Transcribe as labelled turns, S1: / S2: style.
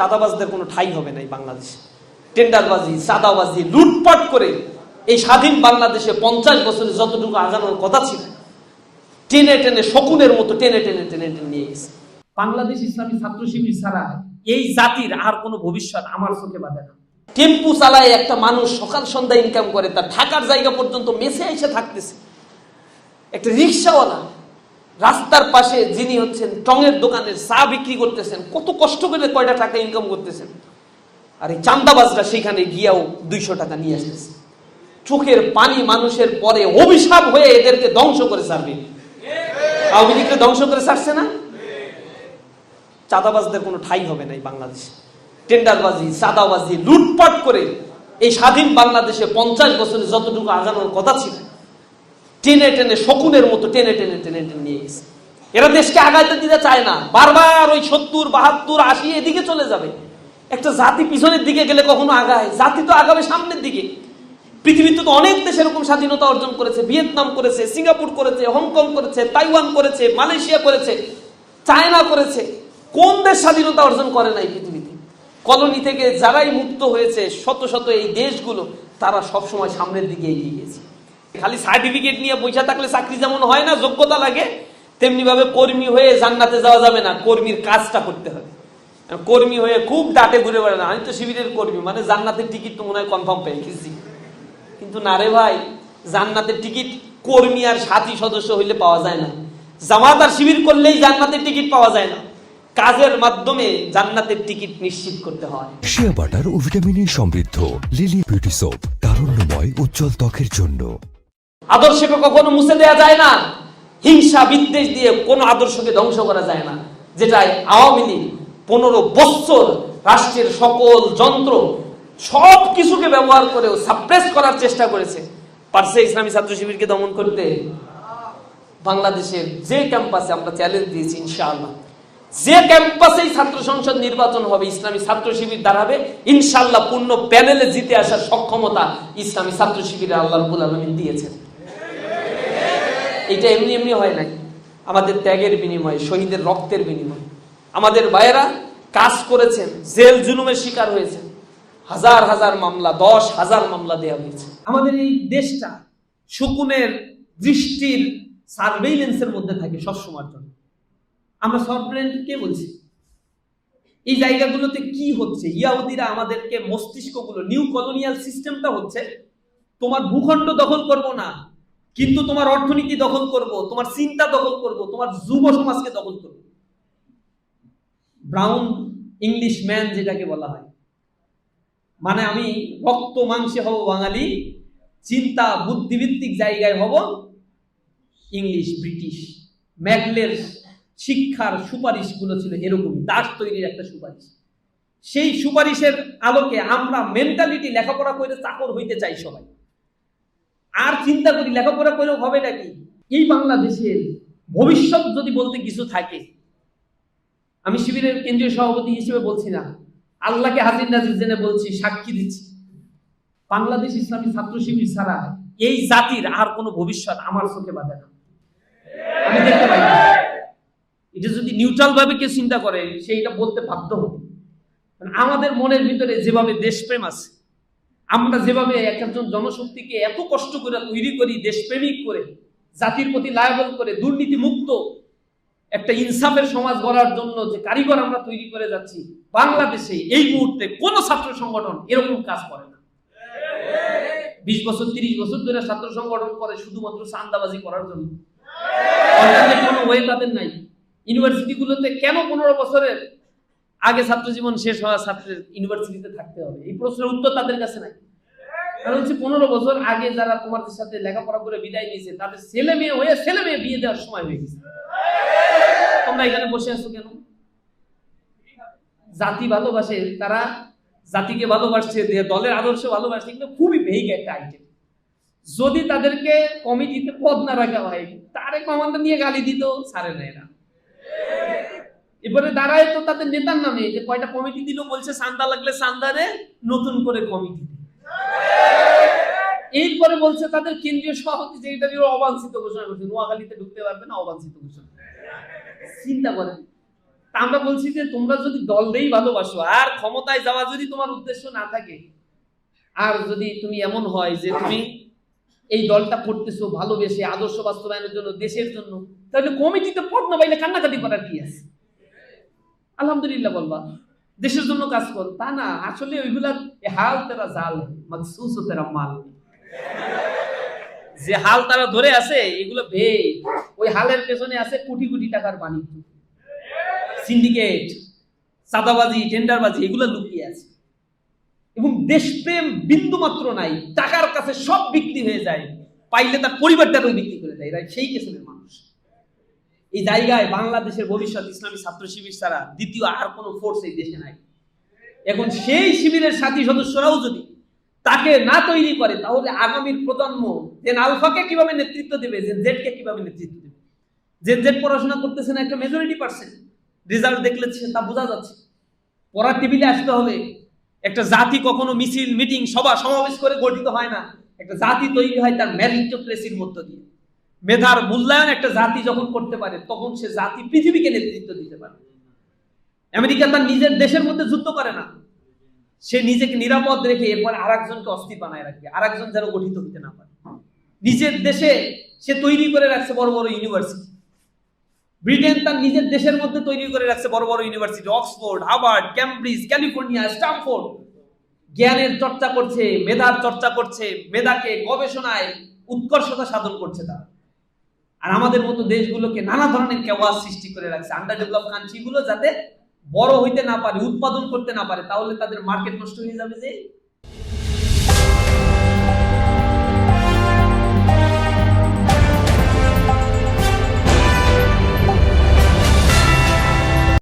S1: চাঁদাবাজদের কোনো ঠাঁই হবে না এই বাংলাদেশে। টেন্ডারবাজি, চাঁদাবাজি, লুটপাট করে এই স্বাধীন বাংলাদেশে 50 বছরে যতটুকু আগানোর কথা ছিল টেনে টেনে শকুনের মতো টেনে টেনে টেনে টেনে নিয়ে গেছে। বাংলাদেশ ইসলামী ছাত্র শিবির ছাড়া এই জাতির আর কোনো ভবিষ্যৎ আমার চোখে বাঁধে না। টেম্পু চালায় একটা মানুষ সকাল সন্ধ্যা ইনকাম করে, তার থাকার জায়গা পর্যন্ত মেসে এসে থাকতেছে। একটা রিক্সাওয়ালা রাস্তার পাশে যিনি হচ্ছেন টঙের দোকানের চা বিক্রি করতেছেন, কত কষ্ট করে কয়টা টাকা ইনকাম করতেছেন, আর এই চান্দাবাজরা সেখানে গিয়াও 200 টাকা নিয়ে আসতেছে। চোখের পানি মানুষের পরে অভিশাপ হয়ে এদেরকে ধ্বংস করে ছাড়বে। আওয়ামী লীগকে ধ্বংস করে ছাড়ছে না? চাঁদাবাজদের কোনো ঠাঁই হবে না এই বাংলাদেশে। টেন্ডারবাজি, চাঁদাবাজি, লুটপাট করে এই স্বাধীন বাংলাদেশে 50 বছরে যতটুকু আগানোর কথা ছিল টেনে টেনে শকুনের মতো টেনে টেনে টেনে টেনে নিয়ে গেছে। এরা দেশকে আগাইতে দিতে চায় না, বারবার ওই 70, 72, 80 এদিকে চলে যাবে। একটা জাতি পিছনের দিকে গেলে কখনো আগায়? জাতি তো আগাবে সামনের দিকে। পৃথিবীতে তো অনেক দেশ এরকম স্বাধীনতা অর্জন করেছে। ভিয়েতনাম করেছে, সিঙ্গাপুর করেছে, হংকং করেছে, তাইওয়ান করেছে, মালয়েশিয়া করেছে, চায়না করেছে। কোন দেশ স্বাধীনতা অর্জন করে নাই পৃথিবীতে? কলোনি থেকে যারাই মুক্ত হয়েছে শত শত এই দেশগুলো, তারা সবসময় সামনের দিকে এগিয়ে গেছে। খালি সার্টিফিকেট নিয়ে বসে থাকলে চাকরি যেমন হয় না, যোগ্যতা লাগে, তেমনি ভাবে কর্মী হয়ে জান্নাতে যাওয়া যাবে না। কর্মীর কাজটা করতে হবে। কর্মী হয়ে খুব ডাটে ঘুরে বেড়ানো, আমি তো শিবিরের কর্মী, মানে জান্নাতের টিকিট তো মনে হয় কনফার্ম পেয়ে গেছি। কিন্তু না রে ভাই, জান্নাতের টিকিট কর্মী আর সাথী সদস্য হইলে পাওয়া যায় না। জামাত আর শিবির করলেই জান্নাতের টিকিট পাওয়া যায় না। কাজের মাধ্যমে জান্নাতের টিকিট নিশ্চিত করতে হয়।
S2: শিয়া বাটার ও ভিটামিনে সমৃদ্ধ লিলি বিউটি সোপ, তারুণ্যময় উজ্জ্বল ত্বকের জন্য।
S1: আদর্শকে কখনো মুছে দেওয়া যায় না। হিংসা বিদ্বেষ দিয়ে কোন আদর্শকে ধ্বংস করা যায় না। যেটাই আওয়ামী লীগ 15 বছর রাষ্ট্রের সকল যন্ত্র সব কিছুকে ব্যবহার করেও সাপ্রেস করার চেষ্টা করেছে, পারছে ইসলামী ছাত্র শিবিরকে দমন করতে। বাংলাদেশের যে ক্যাম্পাসে আমরা চ্যালেঞ্জ দিয়েছি, ইনশাআল্লাহ যে ক্যাম্পাসেই ছাত্র সংসদ নির্বাচন হবে ইসলামী ছাত্র শিবির দাঁড়াবে, ইনশাআল্লাহ পূর্ণ প্যানেলে জিতে আসার সক্ষমতা ইসলামী ছাত্র শিবিরের আল্লাহ রাব্বুল আলামিন দিয়েছেন। এটা এমনি এমনি হয় নাই, আমাদের ত্যাগের বিনিময়ে, শহীদের রক্তের বিনিময়ে। আমাদের ভাইয়েরা কাজ করেছেন, জেল জুলুমের শিকার হয়েছে, হাজার হাজার মামলা, 10,000 মামলা দেওয়া হয়েছে। আমাদের এই দেশটা শকুনের দৃষ্টির সার্ভেইলেন্সের মধ্যে থাকে সবসময়ের জন্য। আমরা সফটওয়্যার কে বলছি? এই জায়গাগুলোতে কি হচ্ছে? ইয়াহুদিরা আমাদেরকে মস্তিষ্কগুলো, নিউ কলোনিয়াল সিস্টেমটা হচ্ছে, তোমার ভূখণ্ড দখল করব না, কিন্তু তোমার অর্থনীতি দখল করব, তোমার চিন্তা দখল করব, তোমার যুব সমাজকে দখল করব। ব্রাউন ইংলিশ ম্যান যেটাকে বলা হয়, মানে আমি রক্ত মাংসে হব বাঙালি, চিন্তা বুদ্ধিভিত্তিক জায়গায় হব ইংলিশ, ব্রিটিশ। ম্যাকলের শিক্ষার সুপারিশগুলো ছিল এরকমই, দাস তৈরির একটা সুপারিশ। সেই সুপারিশের আলোকে আমরা মেন্টালিটি লেখাপড়া করে চাকর হইতে চাই সবাই, আর চিন্তা করি লেখাপড়া করেও হবে নাকি। এই বাংলাদেশের ভবিষ্যৎ যদি বলতে কিছু থাকে, আমি শিবিরের কেন্দ্রীয় সভাপতি হিসেবে বলছি না, আল্লাহকে হাজির নাজির জেনে বলছি, সাক্ষী দিচ্ছি, বাংলাদেশ ইসলামী ছাত্র শিবির ছাড়া এই জাতির আর কোনো ভবিষ্যৎ আমার চোখে বাঁধে না। আমি দেখতে পাই না। এটা যদি নিউট্রাল ভাবে কেউ চিন্তা করে, সেইটা বলতে বাধ্য হবে। আমাদের মনের ভিতরে যেভাবে দেশপ্রেম আছে, আমরা যেভাবে একজন জনশক্তিকে এত কষ্ট করে তৈরি করি, দেশপ্রেমিক করে, জাতির প্রতি লায়াবল করে, দুর্নীতি মুক্ত একটা ইনসাফের সমাজ গড়ার জন্য যে কারিগর আমরা তৈরি করে যাচ্ছি, বাংলাদেশে এই মুহূর্তে কোন ছাত্র সংগঠন এরকম কাজ করে না। 20 বছর 30 বছর ধরে ছাত্র সংগঠন করে শুধুমাত্র চাঁদাবাজি করার জন্য। কোনো ওয়ে তাদের নাই। ইউনিভার্সিটিগুলোতে কেন 15 বছরের আগে ছাত্র জীবন শেষ হওয়া ছাত্রের ইউনিভার্সিটিতে থাকতে হবে, এই প্রশ্নের উত্তর তাদের কাছে নাই। কারণ হচ্ছে 15 বছর আগে যারা তোমাদের সাথে লেখাপড়া করে বিদায় নিয়েছে, তাদের ছেলে মেয়ে হয়ে ছেলে মেয়ে বিয়ে দেওয়ার সময় হয়ে গেছে। তোমরা এখানে বসে আছো কেন? জাতি ভালোবাসে, তারা জাতিকে ভালোবাসছে, দলের আদর্শ ভালোবাসছে, কিন্তু খুবই ভেইগ একটা আইটেম। যদি তাদেরকে কমিটিতে পদ না রাখা হয়, তারেক রহমানকে নিয়ে গালি দিত, ছাড়ে না এরা। এবারে দাঁড়ায় তো তাদের নেতার নামে, যে কয়টা কমিটি দিল, বলছে চান্দা লাগলে চান্দারে নতুন করে কমিটি। এরপরে বলছে তাদের কেন্দ্রীয় সভাপতি যে এটা অবাঞ্ছিত ঘোষণা করছে, নোয়াখালীতে ঢুকতে পারবে না, অবাঞ্ছিত ঘোষণা। চিন্তা করেন, তা আমরা বলছি যে তোমরা যদি দলকেই ভালোবাসো আর ক্ষমতায় যাওয়া যদি তোমার উদ্দেশ্য না থাকে, আর যদি তুমি এমন হয় যে তুমি এই দলটা করতেছো ভালোবেসে আদর্শ বাস্তবায়নের জন্য, দেশের জন্য, তাহলে কমিটিতে পদ না পাইলে কান্নাকাটি করার কি আছে? আলহামদুলিল্লাহ বলবা, দেশের জন্য কাজ কর। তা না, আসলে ওইগুলা হাল তারা জাল মখসুস তেরা মাল, যে হাল তারা ধরে আছে এগুলো ওই হালের পেছনে আছে কোটি কোটি টাকার বাণিজ্য, সিন্ডিকেট, চাঁদাবাজি, টেন্ডারবাজি, এগুলো লুকিয়ে আছে। এবং দেশপ্রেম বিন্দু মাত্র নাই, টাকার কাছে সব বিক্রি হয়ে যায়, পাইলে তার পরিবারটাকেও বিক্রি করে দেয়। সেই কিসিমের মানুষ। এই জায়গায় বাংলাদেশের ভবিষ্যৎ ইসলামী ছাত্র শিবির ছাড়া দ্বিতীয় আর কোনো ফোর্স এই দেশে নাই। এখন সেই শিবিরের সাথী সদস্যরাও যদি তাকে না তৈরি করে, তাহলে আগামীর প্রজন্ম জেন আলফাকে কিভাবে নেতৃত্ব দেবে, জেন জেডকে কিভাবে নেতৃত্ব দেবে? জেন জেড পড়াশোনা করতেছে না, একটা মেজরিটি পার্সেন্ট, রেজাল্ট দেখলে তা বোঝা যাচ্ছে। পড়ার টেবিলে আসতে হবে। একটা জাতি কখনো মিছিল, মিটিং, সভা সমাবেশ করে গঠিত হয় না। একটা জাতি তৈরি হয় তার মেরিটোক্রেসির মধ্য দিয়ে। মেধার মূল্যায়ন একটা জাতি যখন করতে পারে, তখন সে জাতি পৃথিবীকে নেতৃত্ব দিতে পারে। আমেরিকা তার নিজের দেশের মধ্যে যুদ্ধ করে না, সে নিজেকে নিরাপদ রেখে এরপর আরেকজনকে অস্থির বানায় রাখবে, আরেকজন যেন গঠিত হতে না পারে। নিজের দেশে সে তৈরি করে রাখছে বড় বড় ইউনিভার্সিটি। ব্রিটেন তার নিজের দেশের মধ্যে তৈরি করে রাখছে বড় বড় university, Oxford, Harvard, Cambridge, California, Stamford. জ্ঞানের চর্চা করছে, মেধার চর্চা করছে, মেধাকে গবেষণায় উৎকর্ষতা সাধন করছে তারা। আর আমাদের মতো দেশগুলোকে নানা ধরনের কেওয়াস সৃষ্টি করে রাখছে, আন্ডার ডেভেলপ কান্ট্রি গুলো যাতে বড় হইতে না পারে, উৎপাদন করতে না পারে, তাহলে তাদের মার্কেট নষ্ট হয়ে যাবে। যে